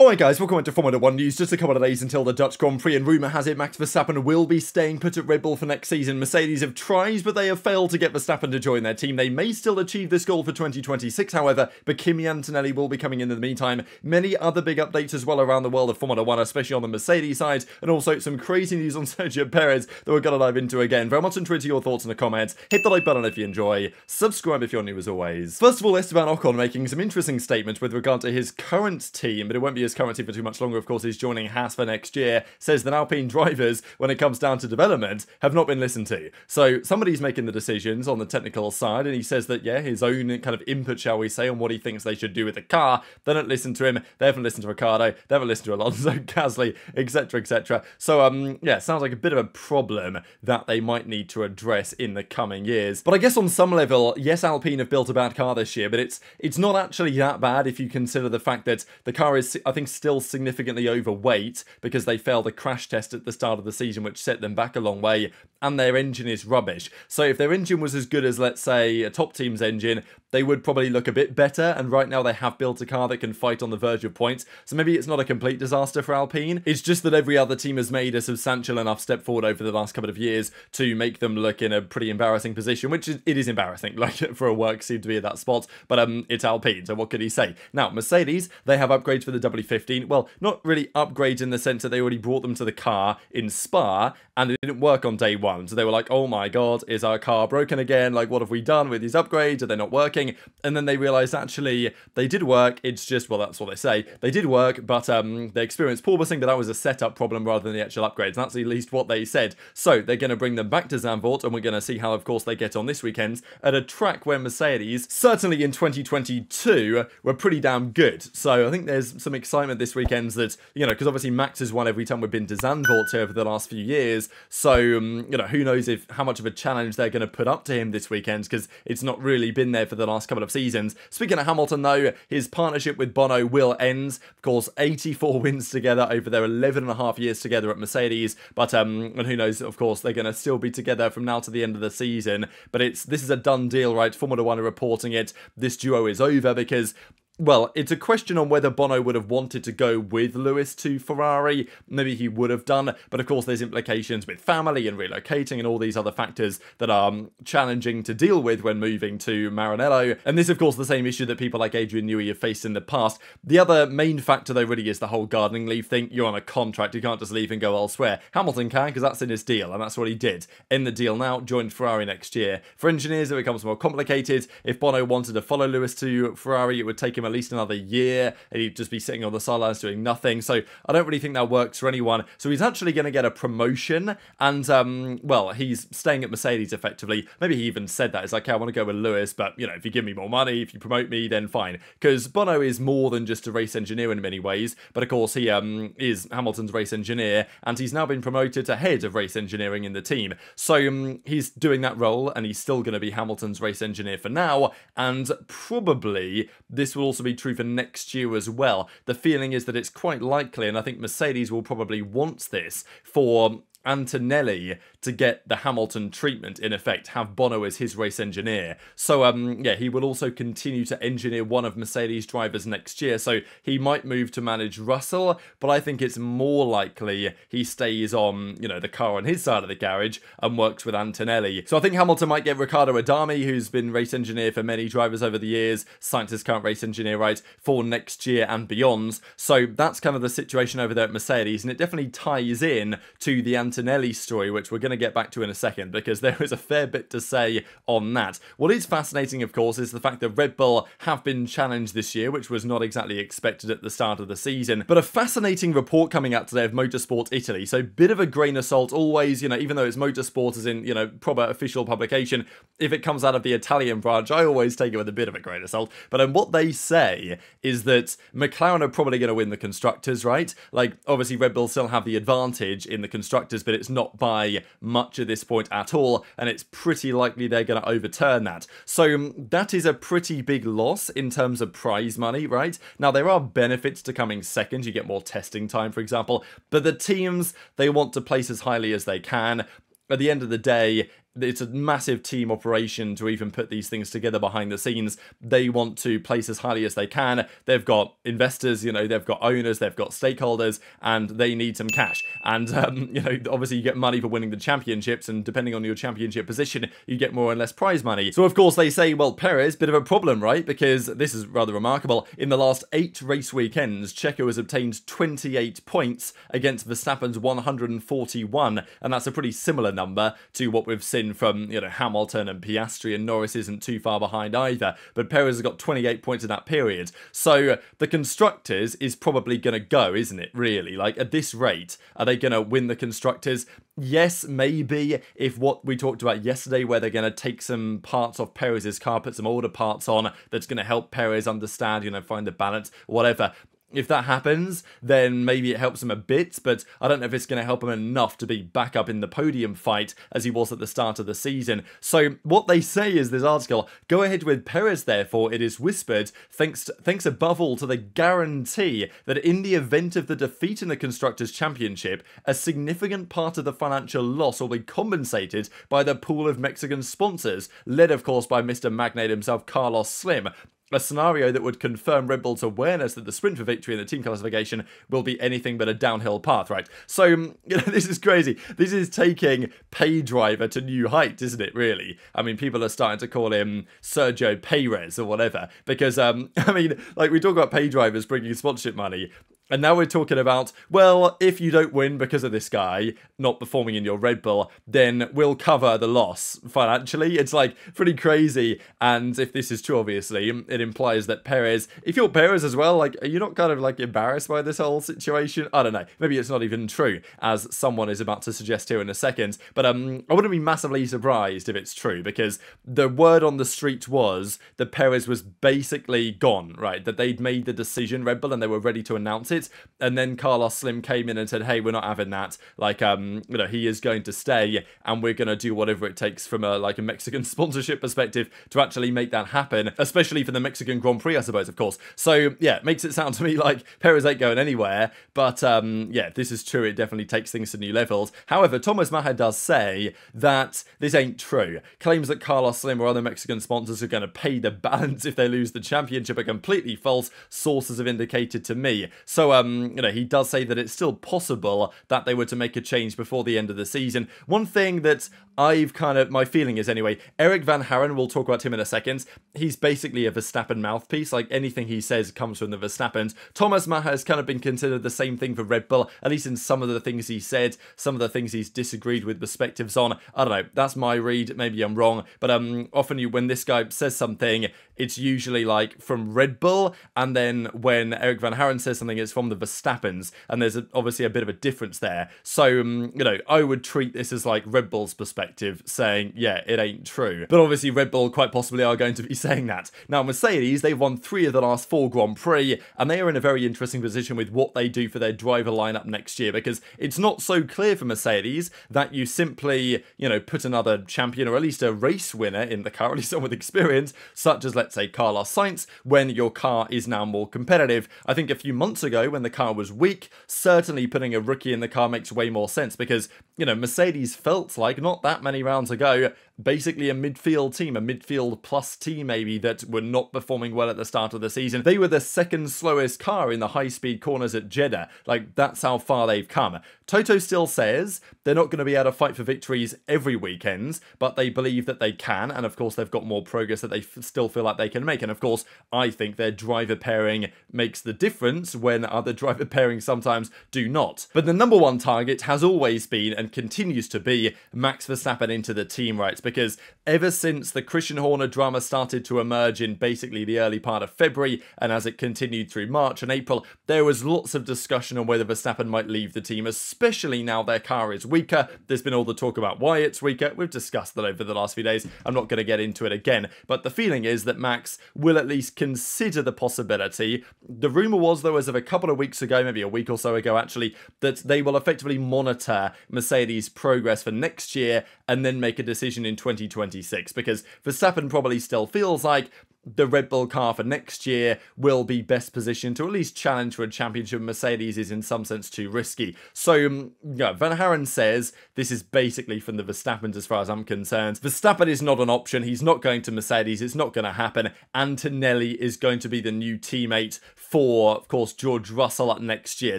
Alright guys, welcome into Formula 1 news. Just a couple of days until the Dutch Grand Prix, and rumour has it Max Verstappen will be staying put at Red Bull for next season. Mercedes have tried, but they have failed to get Verstappen to join their team. They may still achieve this goal for 2026, however, but Kimi Antonelli will be coming in the meantime. Many other big updates as well around the world of Formula 1, especially on the Mercedes side, and also some crazy news on Sergio Payrez that we're going to dive into again. Very much intrigued to your thoughts in the comments. Hit the like button if you enjoy. Subscribe if you're new as always. First of all, Esteban Ocon making some interesting statements with regard to his current team, but it won't be his current team for too much longer. Of course, he's joining Haas for next year. Says that Alpine drivers, when it comes down to development, have not been listened to. So somebody's making the decisions on the technical side, and he says that, yeah, his own kind of input, shall we say, on what he thinks they should do with the car. They don't listen to him. They haven't listened to Ricciardo. They haven't listened to Alonso, Gasly, etc., etc. So, yeah, sounds like a bit of a problem that they might need to address in the coming years. But I guess on some level, yes, Alpine have built a bad car this year, but it's not actually that bad if you consider the fact that the car is, I think, still significantly overweight because they failed a crash test at the start of the season, which set them back a long way, and their engine is rubbish. So if their engine was as good as, let's say, a top team's engine, they would probably look a bit better, and right now they have built a car that can fight on the verge of points, so maybe it's not a complete disaster for Alpine. It's just that every other team has made a substantial enough step forward over the last couple of years to make them look in a pretty embarrassing position, which it is embarrassing, like, for a work seem to be at that spot, but it's Alpine, so what could he say? Now, Mercedes, they have upgrades for the W15. Well, not really upgrades in the sense that they already brought them to the car in Spa, and it didn't work on day one, so they were like, oh my god, is our car broken again? Like, what have we done with these upgrades? Are they not working? And then they realized actually they did work, it's just, well, that's what they say, they did work, but they experienced purposing, but that was a setup problem rather than the actual upgrades. That's at least what they said. So they're going to bring them back to Zandvoort, and we're going to see how, of course, they get on this weekend at a track where Mercedes, certainly in 2022, were pretty damn good. So I think there's some excitement this weekend that, you know, because obviously Max has won every time we've been to Zandvoort here over the last few years, so, you know, who knows how much of a challenge they're going to put up to him this weekend, because it's not really been there for the last couple of seasons. Speaking of Hamilton, though, his partnership with Bono will end. Of course, 84 wins together over their 11.5 years together at Mercedes, but, and who knows, of course, they're going to still be together from now to the end of the season, but this is a done deal, right? Formula 1 are reporting it. This duo is over because, well, it's a question on whether Bono would have wanted to go with Lewis to Ferrari. Maybe he would have done, but of course there's implications with family and relocating and all these other factors that are challenging to deal with when moving to Maranello. And this, of course, the same issue that people like Adrian Newey have faced in the past. The other main factor, though, really is the whole gardening leave thing. You're on a contract, you can't just leave and go elsewhere. Hamilton can, because that's in his deal, and that's what he did. In the deal now, joined Ferrari next year. For engineers, it becomes more complicated. If Bono wanted to follow Lewis to Ferrari, it would take him at least another year, and he'd just be sitting on the sidelines doing nothing. So I don't really think that works for anyone. So he's actually going to get a promotion, and well, he's staying at Mercedes effectively. Maybe he even said that. It's like, hey, I want to go with Lewis, but, you know, if you give me more money, if you promote me, then fine. Because Bono is more than just a race engineer in many ways, but of course he is Hamilton's race engineer, and he's now been promoted to head of race engineering in the team. So he's doing that role, and he's still going to be Hamilton's race engineer for now, and probably this will also be true for next year as well. The feeling is that it's quite likely, and I think Mercedes will probably want this, for Antonelli to get the Hamilton treatment, in effect, have Bono as his race engineer. So, yeah, he will also continue to engineer one of Mercedes' drivers next year, so he might move to manage Russell, but I think it's more likely he stays on, you know, the car on his side of the garage and works with Antonelli. So I think Hamilton might get Ricciardo Adami, who's been race engineer for many drivers over the years, Sainz's current race engineer, right, for next year and beyond. So that's kind of the situation over there at Mercedes, and it definitely ties in to the Antonelli story, which we're going to get back to in a second, because there is a fair bit to say on that. What is fascinating, of course, is the fact that Red Bull have been challenged this year, which was not exactly expected at the start of the season. But a fascinating report coming out today of Motorsport Italy. So bit of a grain of salt, always, you know, even though it's Motorsport as in, you know, proper official publication, if it comes out of the Italian branch, I always take it with a bit of a grain of salt. But what they say is that McLaren are probably going to win the Constructors, right? Like, obviously Red Bull still have the advantage in the Constructors, but it's not by much at this point at all, and it's pretty likely they're going to overturn that. So that is a pretty big loss in terms of prize money, right? Now, there are benefits to coming second. You get more testing time, for example, but the teams, they want to place as highly as they can. At the end of the day, it's a massive team operation to even put these things together behind the scenes. They want to place as highly as they can. They've got investors, you know, they've got owners, they've got stakeholders, and they need some cash. And, you know, obviously you get money for winning the championships, and depending on your championship position, you get more and less prize money. So, of course, they say, well, Payrez, bit of a problem, right? Because this is rather remarkable. In the last 8 race weekends, Checo has obtained 28 points against Verstappen's 141, and that's a pretty similar number to what we've seen from, you know, Hamilton and Piastri, and Norris isn't too far behind either, but Payrez has got 28 points in that period. So the Constructors is probably going to go, isn't it, really? Like, at this rate, are they going to win the Constructors? Yes, maybe, if what we talked about yesterday, where they're going to take some parts off Perez's car, put some older parts on, that's going to help Payrez understand, you know, find the balance, whatever. If that happens, then maybe it helps him a bit, but I don't know if it's going to help him enough to be back up in the podium fight as he was at the start of the season. So what they say is, this article, go ahead with Payrez, therefore, it is whispered, thanks above all to the guarantee that in the event of the defeat in the Constructors' Championship, a significant part of the financial loss will be compensated by the pool of Mexican sponsors, led, of course, by Mr. Magnate himself, Carlos Slim. A scenario that would confirm Red Bull's awareness that the sprint for victory in the team classification will be anything but a downhill path, right? So, you know, this is crazy. This is taking Pay Driver to new heights, isn't it, really? I mean, people are starting to call him Sergio Payrez or whatever, because, I mean, like, we talk about Pay Drivers bringing sponsorship money, and now we're talking about, well, if you don't win because of this guy not performing in your Red Bull, then we'll cover the loss financially. It's like pretty crazy. And if this is true, obviously, it implies that Payrez, if you're Payrez as well, like, are you not kind of like embarrassed by this whole situation? I don't know. Maybe it's not even true, as someone is about to suggest here in a second. But I wouldn't be massively surprised if it's true, because the word on the street was that Payrez was basically gone, right? That they'd made the decision, Red Bull, and they were ready to announce it. And then Carlos Slim came in and said, hey, we're not having that. Like, you know, he is going to stay, and we're going to do whatever it takes from a Mexican sponsorship perspective to actually make that happen, especially for the Mexican Grand Prix, I suppose, of course. So, yeah, it makes it sound to me like Payrez ain't going anywhere. But, yeah, this is true. It definitely takes things to new levels. However, Thomas Maher does say that this ain't true. Claims that Carlos Slim or other Mexican sponsors are going to pay the balance if they lose the championship are completely false, sources have indicated to me. So, you know, he does say that it's still possible that they were to make a change before the end of the season. One thing that I've kind of, my feeling is anyway, Eric Van Haren, we'll talk about him in a second, he's basically a Verstappen mouthpiece. Like, anything he says comes from the Verstappens. Thomas Maher has kind of been considered the same thing for Red Bull, at least in some of the things he said, some of the things he's disagreed with perspectives on. I don't know, that's my read, maybe I'm wrong, but often when this guy says something, it's usually like from Red Bull, and then when Eric Van Haren says something, it's from the Verstappens, and there's obviously a bit of a difference there. So, you know, I would treat this as like Red Bull's perspective, saying, yeah, it ain't true. But obviously Red Bull quite possibly are going to be saying that. Now, Mercedes, they've won 3 of the last 4 Grand Prix, and they are in a very interesting position with what they do for their driver lineup next year, because it's not so clear for Mercedes that you simply, you know, put another champion, or at least a race winner in the car, at least someone with experience, such as, let's say, Carlos Sainz, when your car is now more competitive. I think a few months ago, when the car was weak, certainly putting a rookie in the car makes way more sense, because, you know, Mercedes felt like not that many rounds ago, basically a midfield team, a midfield plus team maybe, that were not performing well at the start of the season. They were the second slowest car in the high-speed corners at Jeddah. Like, that's how far they've come. Toto still says they're not going to be able to fight for victories every weekend, but they believe that they can, and of course they've got more progress that they still feel like they can make. And of course, I think their driver pairing makes the difference when other driver pairings sometimes do not. But the number one target has always been, and continues to be, Max Verstappen into the team rights, because ever since the Christian Horner drama started to emerge in basically the early part of February, and as it continued through March and April, there was lots of discussion on whether Verstappen might leave the team, especially now their car is weaker. There's been all the talk about why it's weaker. We've discussed that over the last few days. I'm not going to get into it again, but the feeling is that Max will at least consider the possibility. The rumour was, though, as of a couple of weeks ago, maybe a week or so ago actually, that they will effectively monitor Mercedes' progress for next year and then make a decision in 2026, because Verstappen probably still feels like the Red Bull car for next year will be best positioned to at least challenge for a championship. Mercedes is in some sense too risky. So, yeah, Van Haren says this is basically from the Verstappens as far as I'm concerned. Verstappen is not an option. He's not going to Mercedes. It's not going to happen. Antonelli is going to be the new teammate for, of course, George Russell next year.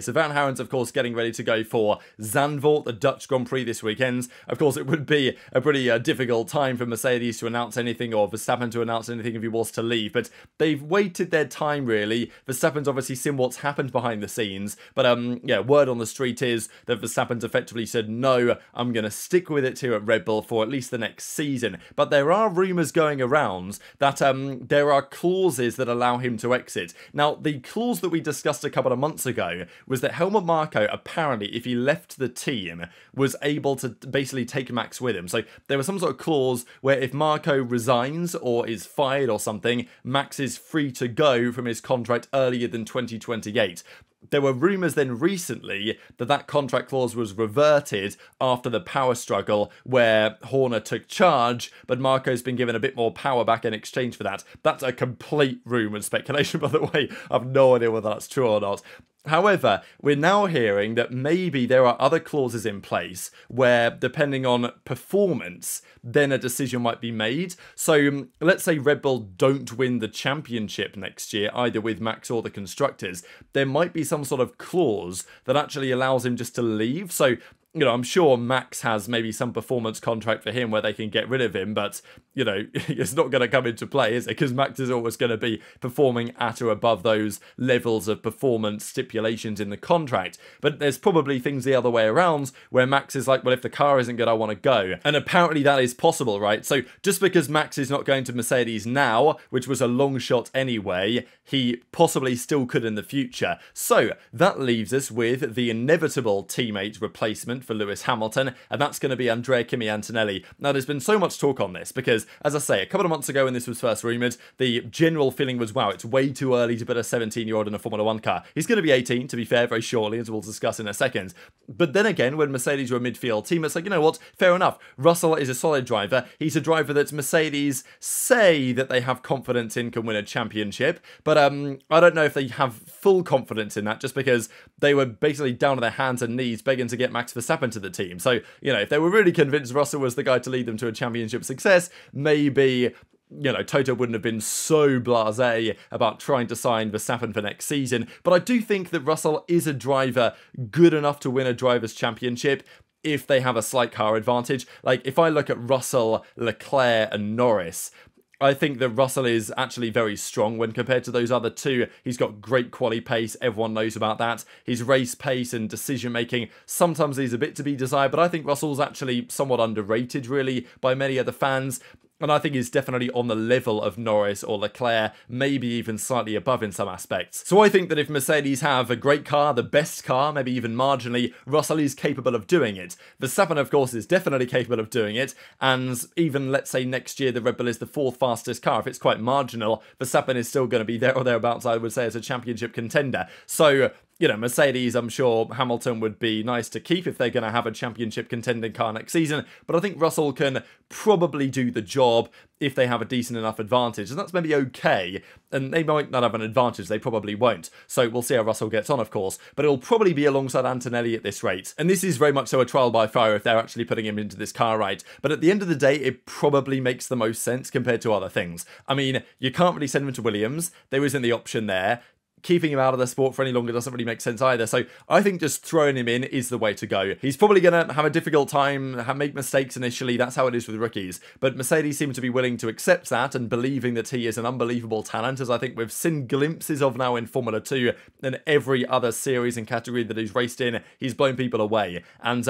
So Van Haren's, of course, getting ready to go for Zandvoort, the Dutch Grand Prix this weekend. Of course, it would be a pretty difficult time for Mercedes to announce anything, or Verstappen to announce anything if he was to leave, but they've waited their time, really. Verstappen's obviously seen what's happened behind the scenes, but yeah, word on the street is that Verstappen's effectively said, no, I'm going to stick with it here at Red Bull for at least the next season. But there are rumours going around that there are clauses that allow him to exit. Now, the clause that we discussed a couple of months ago was that Helmut Marko, apparently, if he left the team, was able to basically take Max with him. So there was some sort of clause where if Marko resigns or is fired or something, Max is free to go from his contract earlier than 2028. There were rumours then recently that that contract clause was reverted after the power struggle where Horner took charge, but Marco's been given a bit more power back in exchange for that. That's a complete rumour and speculation, by the way. I have no idea whether that's true or not. However, we're now hearing that maybe there are other clauses in place where, depending on performance, then a decision might be made. So let's say Red Bull don't win the championship next year, either with Max or the constructors. There might be some sort of clause that actually allows him just to leave. So, you know, I'm sure Max has maybe some performance contract for him where they can get rid of him, but, you know, it's not going to come into play, is it? Because Max is always going to be performing at or above those levels of performance stipulations in the contract. But there's probably things the other way around where Max is like, well, if the car isn't good, I want to go. And apparently that is possible, right? So just because Max is not going to Mercedes now, which was a long shot anyway, he possibly still could in the future. So that leaves us with the inevitable teammate replacement for Lewis Hamilton, and that's going to be Andrea Kimi Antonelli. Now, there's been so much talk on this because, as I say, a couple of months ago when this was first rumoured, the general feeling was, wow, it's way too early to put a 17-year-old in a Formula 1 car. He's going to be 18, to be fair, very shortly, as we'll discuss in a second. But then again, when Mercedes were a midfield team, it's like, you know what, fair enough. Russell is a solid driver. He's a driver that Mercedes say that they have confidence in can win a championship, but I don't know if they have full confidence in that, just because they were basically down on their hands and knees begging to get Max Verstappen to the team. So, you know, if they were really convinced Russell was the guy to lead them to a championship success, maybe, you know, Toto wouldn't have been so blasé about trying to sign Verstappen for next season. But I do think that Russell is a driver good enough to win a Drivers' Championship if they have a slight car advantage. Like, if I look at Russell, Leclerc and Norris, I think that Russell is actually very strong when compared to those other two. He's got great quali pace. Everyone knows about that. His race pace and decision making sometimes leaves a bit to be desired, but I think Russell's actually somewhat underrated, really, by many other fans. And I think he's definitely on the level of Norris or Leclerc, maybe even slightly above in some aspects. So I think that if Mercedes have a great car, the best car, maybe even marginally, Russell is capable of doing it. Verstappen, of course, is definitely capable of doing it. And even, let's say, next year, the Red Bull is the fourth fastest car. If it's quite marginal, Verstappen is still going to be there or thereabouts, I would say, as a championship contender. So, you know, Mercedes, I'm sure Hamilton would be nice to keep if they're going to have a championship contending car next season. But I think Russell can probably do the job if they have a decent enough advantage. And that's maybe okay. And they might not have an advantage. They probably won't. So we'll see how Russell gets on, of course. But it'll probably be alongside Antonelli at this rate. And this is very much so a trial by fire if they're actually putting him into this car, right? But at the end of the day, it probably makes the most sense compared to other things. I mean, you can't really send him to Williams. There isn't the option there. Keeping him out of the sport for any longer doesn't really make sense either. So I think just throwing him in is the way to go. He's probably going to have a difficult time, make mistakes initially. That's how it is with rookies. But Mercedes seem to be willing to accept that and believing that he is an unbelievable talent, as I think we've seen glimpses of now in Formula 2 and every other series and category that he's raced in. He's blown people away. And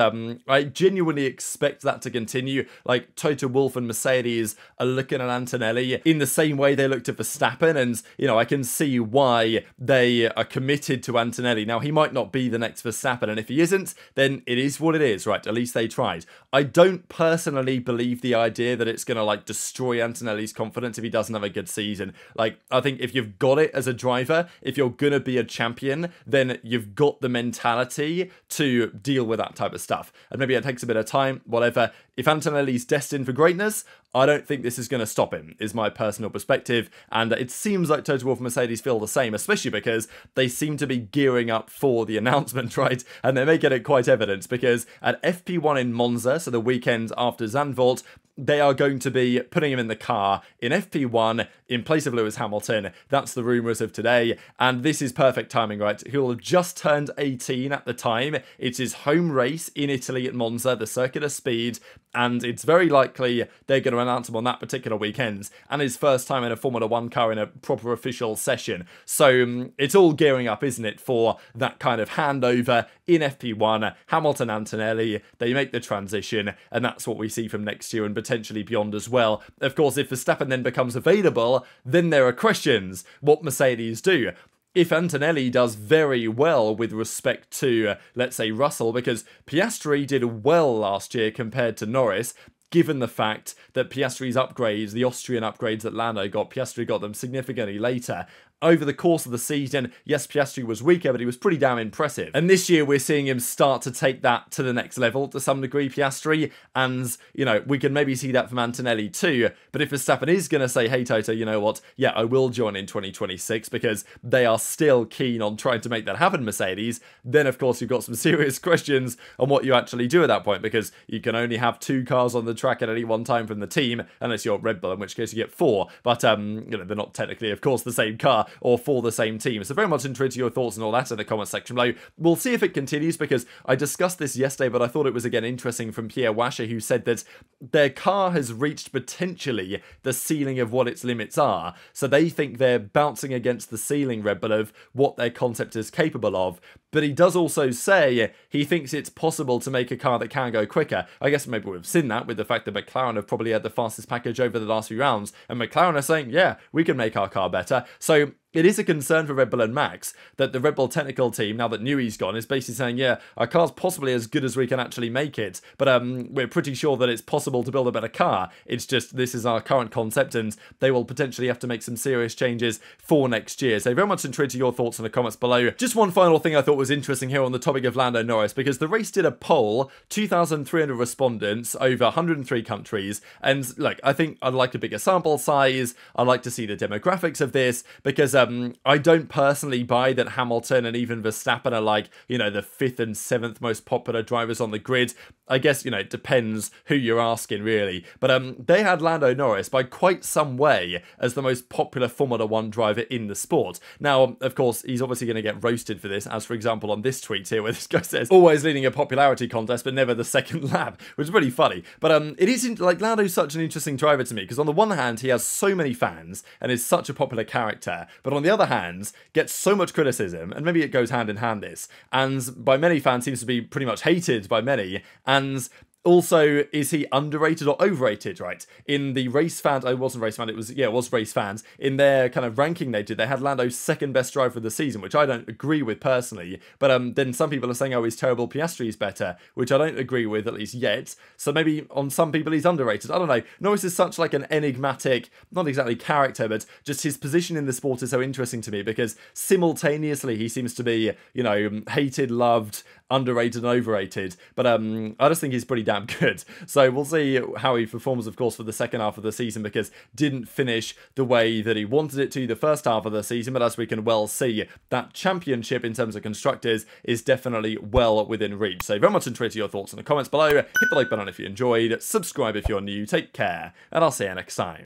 I genuinely expect that to continue. Like, Toto Wolff and Mercedes are looking at Antonelli in the same way they looked at Verstappen. And, you know, I can see why they are committed to Antonelli. Now, he might not be the next Verstappen, and if he isn't, then it is what it is, right? At least they tried. I don't personally believe the idea that it's going to, like, destroy Antonelli's confidence if he doesn't have a good season. Like, I think if you've got it as a driver, if you're going to be a champion, then you've got the mentality to deal with that type of stuff. And maybe it takes a bit of time, whatever. if Antonelli's destined for greatness, I don't think this is going to stop him, is my personal perspective, and it seems like Toto Wolff and Mercedes feel the same, especially because they seem to be gearing up for the announcement, right? And they're making it quite evident, because at FP1 in Monza, so the weekend after Zandvoort, they are going to be putting him in the car in FP1 in place of Lewis Hamilton. That's the rumours of today, and this is perfect timing, right? He'll have just turned 18 at the time. It's his home race in Italy at Monza, the Circuit of Speed, and it's very likely they're going to announce him on that particular weekend, and his first time in a Formula 1 car in a proper official session. So it's all gearing up, isn't it, for that kind of handover in FP1. Hamilton, Antonelli, they make the transition, and that's what we see from next year and potentially beyond as well. Of course, if Verstappen then becomes available, then there are questions. What Mercedes do? If Antonelli does very well with respect to, let's say, Russell, because Piastri did well last year compared to Norris, given the fact that Piastri's upgrades, the Austrian upgrades that Lando got, Piastri got them significantly later. Over the course of the season, yes, Piastri was weaker, but he was pretty damn impressive. And this year, we're seeing him start to take that to the next level to some degree, Piastri. And, you know, we can maybe see that from Antonelli too. But if Verstappen is going to say, hey, Toto, you know what? Yeah, I will join in 2026 because they are still keen on trying to make that happen, Mercedes. Then, of course, you've got some serious questions on what you actually do at that point, because you can only have 2 cars on the track at any one time from the team, unless you're Red Bull, in which case you get 4. But, you know, they're not technically, of course, the same car or for the same team. So very much intrigued to your thoughts and all that in the comment section below. We'll see if it continues, because I discussed this yesterday, but I thought it was again interesting from Pierre Washer, who said that their car has reached potentially the ceiling of what its limits are. So they think they're bouncing against the ceiling, Red Bull, of what their concept is capable of. But he does also say he thinks it's possible to make a car that can go quicker. I guess maybe we've seen that with the fact that McLaren have probably had the fastest package over the last few rounds, and McLaren are saying, yeah, we can make our car better. So it is a concern for Red Bull and Max that the Red Bull technical team, now that Newey's gone, is basically saying, yeah, our car's possibly as good as we can actually make it, but we're pretty sure that it's possible to build a better car. It's just, this is our current concept, and they will potentially have to make some serious changes for next year. So very much intrigued to your thoughts in the comments below. Just one final thing I thought was interesting here on the topic of Lando Norris, because the race did a poll, 2,300 respondents over 103 countries, and like, I think I'd like a bigger sample size. I'd like to see the demographics of this, because I don't personally buy that Hamilton and even Verstappen are like, you know, the 5th and 7th most popular drivers on the grid. I guess, you know, it depends who you're asking, really. But they had Lando Norris by quite some way as the most popular Formula 1 driver in the sport. Now, of course, he's obviously going to get roasted for this, as for example on this tweet here, where this guy says, always leading a popularity contest, but never the second lap, which is pretty funny. But it isn't, like, Lando's such an interesting driver to me, because on the one hand, he has so many fans and is such a popular character, but on the other hand, gets so much criticism, and maybe it goes hand in hand, this, and by many fans seems to be pretty much hated by many, and also, is he underrated or overrated, right? In the race fans, it wasn't race fan, it was race fans. In their kind of ranking they did, they had Lando's 2nd best driver of the season, which I don't agree with personally. But then some people are saying, oh, he's terrible, Piastri's better, which I don't agree with, at least yet. So maybe on some people he's underrated. I don't know. Norris is such like an enigmatic, not exactly character, but just his position in the sport is so interesting to me, because simultaneously he seems to be, you know, hated, loved, underrated and overrated, but I just think he's pretty damn good. So we'll see how he performs, of course, for the second half of the season, because didn't finish the way that he wanted it to the first half of the season, but as we can well see, that championship in terms of constructors is definitely well within reach. So very much intrigued to your thoughts in the comments below. Hit the like button if you enjoyed, subscribe if you're new, take care, and I'll see you next time.